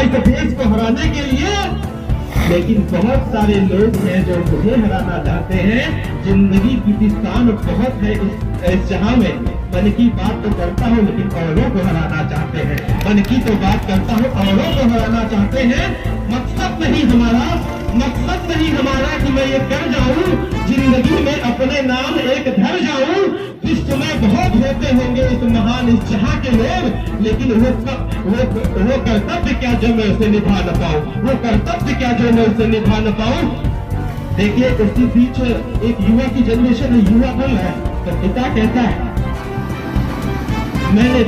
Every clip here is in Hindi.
इस देश को हराने के लिए। लेकिन बहुत सारे लोग हैं जो मुझे हराना चाहते हैं। जिंदगी की शान बहुत है इस जहां में। मन की बात तो करता हूँ लेकिन औरों को हराना चाहते हैं। मन की तो बात करता हूँ, औरों को हराना चाहते हैं। मकसद नहीं हमारा, मकसद नहीं हमारा कि मैं ये कर जाऊं, जिंदगी में अपने नाम एक धर जाऊं। विश्व में बहुत होते होंगे इस महान इस जहां के लोग, लेकिन वो कर्तव्य क्या जो मैं उसे निभा न पाऊं, वो कर्तव्य क्या जो मैं उसे निभा न पाऊं। देखिए उसी बीच एक युवा की जनरेशन है, युवा बोल रहा है तो पिता कहता है मैंने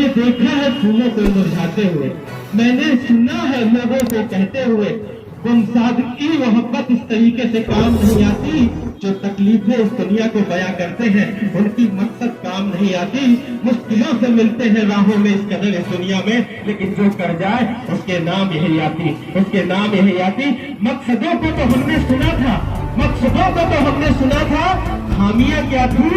देखा है फूलों को मुरझाते हुए, मैंने सुना है लोगों को कहते हुए, गुमसादगी मोहब्बत इस तरीके से काम नहीं आती। जो तकलीफें इस दुनिया को बयां करते हैं उनकी मकसद काम नहीं आती। मुश्किलों से मिलते हैं राहों में इस कदर इस दुनिया में, लेकिन जो कर जाए उसके नाम यही आती, उसके नाम यही आती। मकसदों को तो हमने सुना था, मकसदों को तो हमने सुना था, खामियां क्या थी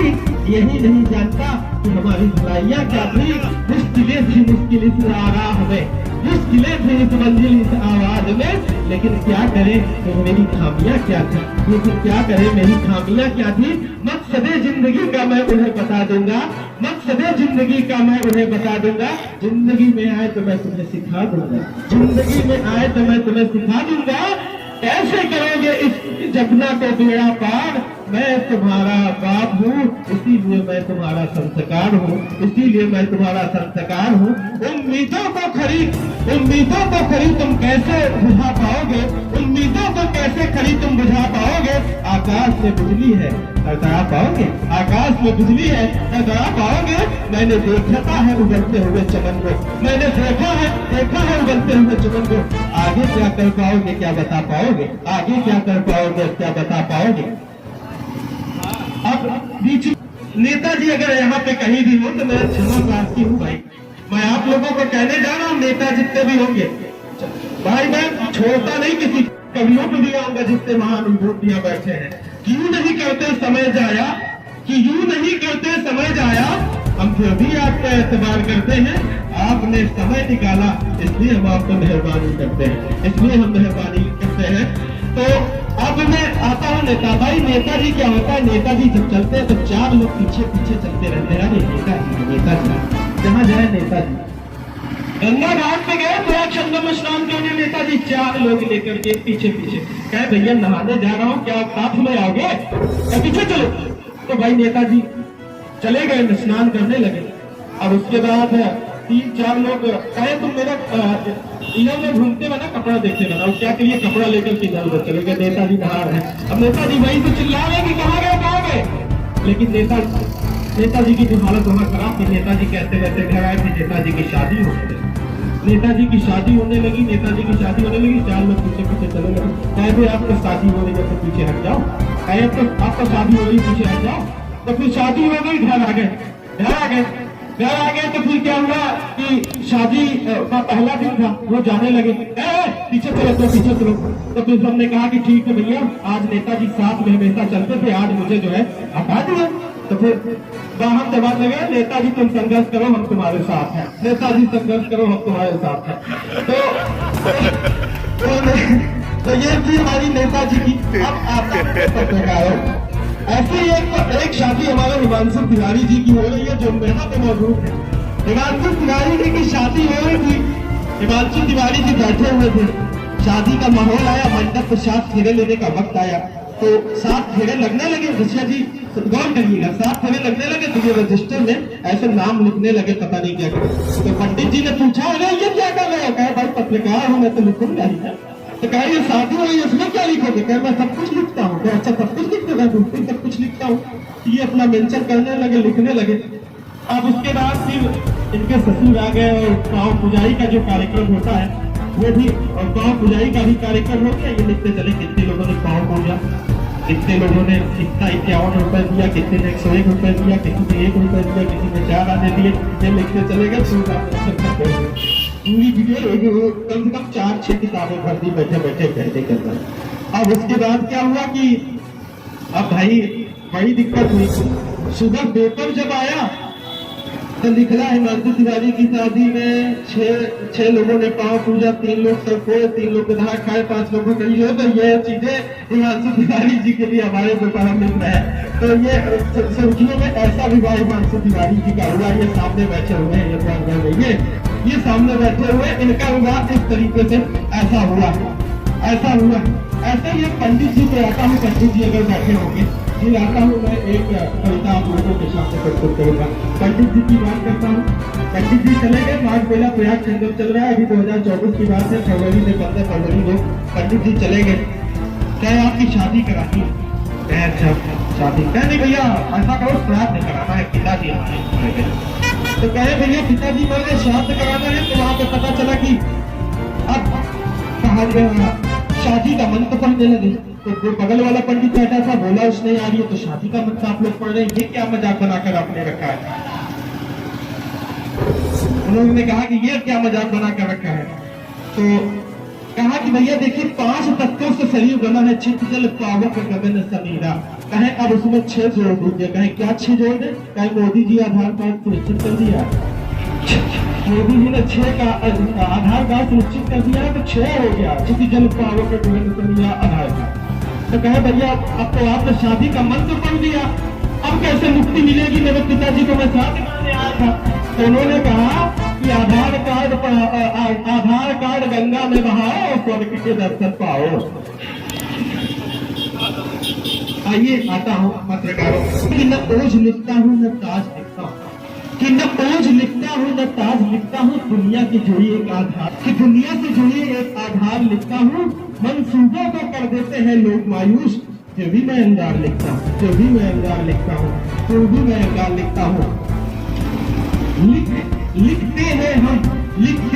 यही नहीं जानता कि हमारी भलाइयां क्या थी। मुश्किलें थी मुश्किल इस राह में, मुश्किलें थी इस मंजिल इस आवाज में, लेकिन क्या करें तो मेरी खामियां क्या थी, लेकिन क्या करें मेरी खामियां क्या थी। मकसदे जिंदगी का मैं उन्हें बता दूंगा, मकसदे जिंदगी का मैं उन्हें बता दूंगा। जिंदगी में आए तो मैं तुम्हें सिखा दूंगा, जिंदगी में आए तो मैं तुम्हें सिखा दूंगा। कैसे करोगे इस जपना को बेड़ा पार, मैं तुम्हारा बाप हूँ इसीलिए मैं तुम्हारा संस्कार हूँ, इसीलिए मैं तुम्हारा संस्कार हूँ। उम्मीदों को खरी तुम कैसे बुझा पाओगे, उम्मीदों को कैसे खरी तुम बुझा पाओगे। आकाश में बिजली है तड़तड़ा पाओगे, आकाश में बिजली है तड़तड़ा पाओगे। मैंने देखा है उगलते हुए चमन को, मैंने देखा है उगलते हुए चमन को। आगे क्या कर पाओगे क्या बता पाओगे, आगे क्या कर पाओगे क्या बता पाओगे। अब बीच नेताजी अगर यहाँ पे कहीं भी हो तो मैं क्षमा प्रार्थी हूँ भाई, मैं आप लोगों को कहने जा रहा हूँ नेता जितने भी होंगे भाई, मैं छोड़ता नहीं किसी कवियों को भी आऊंगा जितने महान विभूति यहाँ बैठे हैं। क्यों नहीं करते समय जाया, कि यूं नहीं करते समय जाया, हम फिर भी आपका एतबार करते हैं। आपने समय निकाला इसलिए हम आपको मेहरबानी करते हैं, इसलिए हम मेहरबानी करते हैं। तो अब मैं आता हूँ नेता भाई। नेताजी क्या होता है, नेताजी जब चलते हैं तो चार लोग पीछे पीछे चलते रहते हैं। नेताजी जहाँ जाए नेताजी, गंगा घाट पे गए तो चंद्र में स्नान करने, नेताजी चार लोग लेकर के पीछे पीछे कहे भैया नहाने जा रहा हूँ क्या आप साथ में आओगे, क्या पीछे चलो। तो भाई नेताजी चले गए, स्नान करने लगे। और उसके बाद 3-4 लोग कहे तुम मेरा इन्होंने घूमते बना कपड़ा देखते बना, क्या करिए कपड़ा लेकर के इधर उधर चले गए। नेताजी नहा रहे हैं, अब नेताजी वही तो चिल्ला रहे कि कहाँ गए। लेकिन नेताजी की जो हालत वहाँ खराब थी, नेताजी कहते कहते घर आए थे। नेताजी की शादी होने लगी, नेताजी की शादी होने लगी, नेताजी की शादी होने लगी। 4 लोग पीछे पीछे चले गए। कहे आपका शादी हो रही है तो पीछे हट जाओ, कहे आपका शादी हो रही पीछे हट जाओ। तो फिर शादी हो गई, घर आ गए तो फिर क्या हुआ कि शादी का पहला दिन था, वो जाने लगे पीछे चलो। तो फिर सबने कहा कि ठीक है भैया, आज नेताजी साथ में हमेशा चलते थे, आज मुझे जो है हटा दिया। तो फिर बाहर जवाब लगे नेताजी तुम संघर्ष करो हम तुम्हारे साथ हैं, नेताजी संघर्ष करो हम तुम्हारे साथ हैं। तो ये थी हमारी नेताजी की। अब आता ऐसे एक शादी हमारे हिमांशु तिवारी जी की हो रही है जो यहाँ पे मौजूद है। हिमांशु तिवारी जी की शादी हो रही थी, हिमांशु तिवारी जी बैठे हुए थे, शादी का माहौल आया, मंडप पर 7 फेरे लेने का वक्त आया। तो 7 फेरे लगने लगे, ऋषिया जी गौर करिएगा, 7 फेरे लगने लगे तो ये रजिस्टर में ऐसे नाम लिखने लगे, पता नहीं क्या। तो पंडित जी ने पूछा अरे ये क्या कर रहे हो, कहा भाई पत्रकार हूँ मैं तो लिखूंगा ही है। तो कहा ये शादी हुई इसमें क्या लिखोगे, कहा मैं सब कुछ लिखता हूँ। अच्छा सब कुछ लिखते हैं, बिल्कुल सब कुछ लिखता हूँ। ये अपना मेंशन करने लगे, लिखने लगे। अब उसके बाद फिर इनके ससुर आ गए और गाँव पुजारी का जो कार्यक्रम होता है वो भी, और गाँव पुजारी का भी कार्यक्रम हो गया। ये लिखते चले कितने लोगों ने गाँव पूजा, कितने लोगों ने कितना 51 रुपए दिया, किसी ने 101 रुपए दिया, किसी ने 1 रुपए दिया, किसी ने 4 आने दिए। ये लिखते चले गए पूरी वीडियो कम से कम 4-6 किताबें भर दी बैठे बैठे कहते करते। अब उसके बाद क्या हुआ कि अब भाई बड़ी दिक्कत हुई। सुबह पेपर जब आया तो लिखना है हिमांशु तिवारी की शादी में छह लोगों ने पाँव पूजा, 3 लोग सब खोए, 3 लोग धार खाए, 5 लोगों को हो। तो ये चीजें हिमांशु तिवारी जी के लिए हमारे दोपहर मिल रहे हैं। तो ये सुर्खियों में ऐसा विवाह हिमांशु तिवारी जी का हुआ। ये सामने बैठे हुए हैं, ये सामने बैठे हुए, इनका विवाह इस तरीके से ऐसा हुआ। ऐसे ये पंडित जी पे आता हूँ। पंडित जी अगर बैठे होंगे जी, आता हूँ मैं एक कविता आप लोगों के सामने प्रस्तुत करूंगा। पंडित जी की बात करता हूँ। पंडित जी चले गए, माघ मेला प्रयाग संगम चल रहा है, अभी 2024 की बात है, फरवरी में 15 फरवरी को पंडित जी चले गए। क्या आपकी शादी करानी? अच्छा शादी क्या? नहीं भैया ऐसा करो, श्राद्ध नहीं कराना है, पिताजी हमारे। तो कहे भैया पिताजी बोले श्राद्ध कराना है। तो वहां पे पता चला कि अब कहा शादी का मंत्र पढ़ने लगे। तो जो बगल वाला पंडित बैठा था बोला उसने, यार ये तो शादी का मंत्र आप लोग पढ़ रहे हैं, ये क्या मजाक बनाकर आपने रखा है? उन्होंने कहा कि ये क्या मजाक बनाकर रखा है? तो कहा कि भैया देखिए 5 तत्वों से शरीर बना है, चित्त जल पावक गगन समीरा। कहे अब उसमें 6 जोड़ दीजिए। कहे क्या 6 जोड़ दे? कहे मोदी जी आधार कार्ड सुनिश्चित कर दिया। मोदी जी ने 6 का आधार कार्ड सुनिश्चित कर दिया तो 6 हो गया, चित्त जल पावक गगन समीरा आधार कार्ड। तो कहे भैया अब तो आपने शादी का मंत्र पढ़ दिया, अब कैसे मुक्ति मिलेगी? मेरे पिताजी को मैं शादी करने आया था। तो उन्होंने कहा कि आधार कार्ड गंगा में बहाओ, स्वर्ग के दर्शन पाओ। आइए आता हूँ पत्रकारों कि न ओज लिखता हूँ न ताज लिखता हूँ, कि न ओज लिखता हूँ न ताज लिखता हूँ, दुनिया की जुड़ी एक आधार, कि दुनिया से जुड़ी एक आधार लिखता हूँ। मंसूबों को कर देते हैं लोग मायूस, जो भी मैं अंगार लिखता हूँ, जो भी मैं अंगार लिखता हूँ, जो भी मैं अंगार लिखता हूँ। लिखते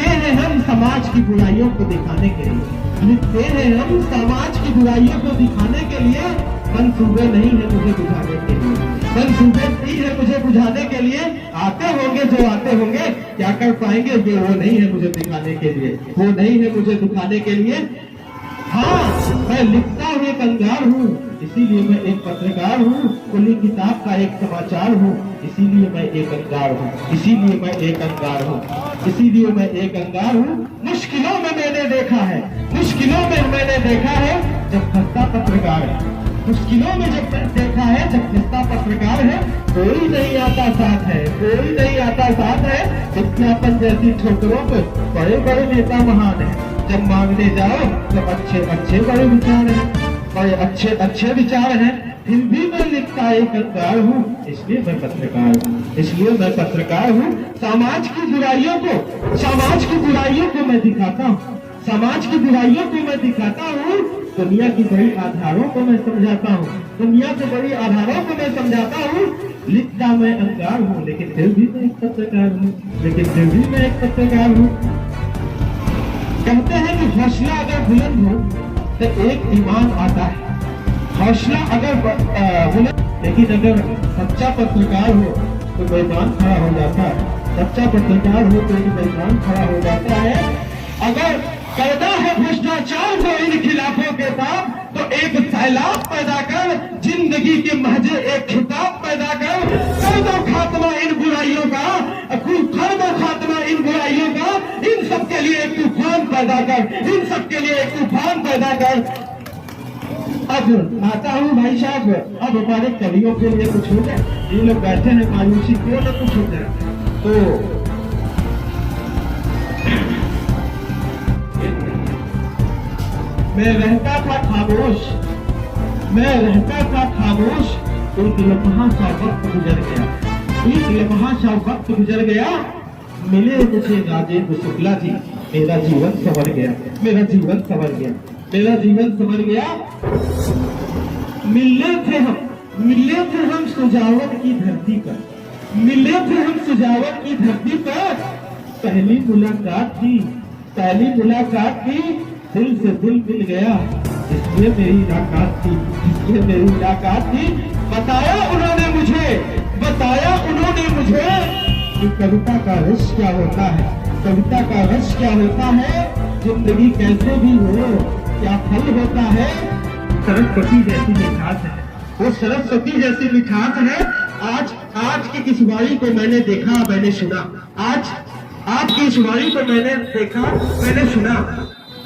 हैं हम समाज की बुराइयों को दिखाने के लिए, लिखते हैं हम समाज की बुराइयों को दिखाने के लिए। मंसूबे नहीं है मुझे बुझाने के लिए, मंसूबे नहीं है मुझे बुझाने के लिए। आते होंगे जो आते होंगे, क्या कर पाएंगे ये वो नहीं है मुझे दिखाने के लिए, वो नहीं है मुझे दिखाने के लिए। हाँ मैं लिखता हूँ, एक अंगार हूँ, इसीलिए मैं एक पत्रकार हूँ। खुली किताब का एक समाचार हूँ, इसीलिए मैं एक अंगार हूँ, इसीलिए मैं एक अंगार हूँ, इसीलिए मैं एक अंगार हूँ। मुश्किलों में मैंने देखा है, मुश्किलों में मैंने देखा है जब खस्ता पत्रकार है, मुश्किलों में जब देखा है जब खस्ता पत्रकार है। कोई नहीं आता साथ है, कोई नहीं आता साथ है। विज्ञापन जैसी ठोकरों पे बड़े बड़े नेता महान है, जब मांगने जाओ तो अच्छे अच्छे बड़े विचार हैं, बड़े अच्छे अच्छे विचार हैं। फिर भी मैं लिखता एक अंगार हूँ, इसलिए मैं पत्रकार हूँ, इसलिए मैं पत्रकार हूँ। समाज की बुराइयों को मैं दिखाता हूँ, समाज की बुराइयों को मैं दिखाता हूँ। दुनिया की बड़ी आधारों को मैं समझाता हूँ, दुनिया के बड़ी आधारों को मैं समझाता हूँ। लिखता मैं अंगार हूँ, लेकिन फिर भी मैं एक पत्रकार हूँ, लेकिन फिर भी मैं एक पत्रकार हूँ। कहते हैं कि हौसला अगर बुलंद हो तो एक ईमान आता है, हौसला अगर बुलंद, लेकिन अगर सच्चा पत्रकार हो तो बेईमान खड़ा हो जाता है, सच्चा पत्रकार हो तो एक बेईमान खड़ा हो जाता है। अगर करना है भ्रष्टाचार को इन खिलाफों के साथ तो एक सैलाब पैदा कर, जिंदगी के महज एक खिताब पैदा कर दो खात्मा इन बुराइयों का, कर दो खात्मा इन बुराइयों का। इन सब के लिए एक तूफान पैदा कर, इन सब के लिए एक तूफान पैदा कर। अब आता हूँ भाई साहब, अब हमारे कवियों के लिए कुछ हो जाए। ये लोग बैठे हैं मायूसी, क्यों ना कुछ हो जाए। तो मैं रहता था खामोश, मैं रहता था खामोश, एक लम्हा सा वक्त गुजर गया, एक लम्हा सा वक्त गुजर गया। मिले मुझे राजेंद्र शुक्ला जी, मेरा जीवन संवर गया, मेरा जीवन संवर गया, मेरा जीवन संवर गया। मिले थे हम सुजावट की धरती पर, मिले थे हम सुजावट की धरती पर। पहली मुलाकात थी, पहली मुलाकात थी, दिल से दिल मिल गया, इसलिए मेरी मुलाकात थी, इसलिए मेरी मुलाकात थी। बताया उन्होंने मुझे कि कविता का रस क्या होता है, कविता का रस क्या होता है। जिंदगी कैसे भी हो, क्या फल होता है। सरस्वती जैसी मिठास है, वो सरस्वती जैसी मिठास है। आज आज की इस वाणी को मैंने देखा, मैंने सुना। आज आपकी इस वाणी को मैंने देखा, मैंने सुना।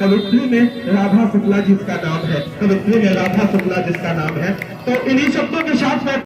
कवित्री में राधा शुक्ला जिसका नाम है, कवित्री में राधा शुक्ला जिसका नाम है। तो इन्हीं शब्दों के साथ मैं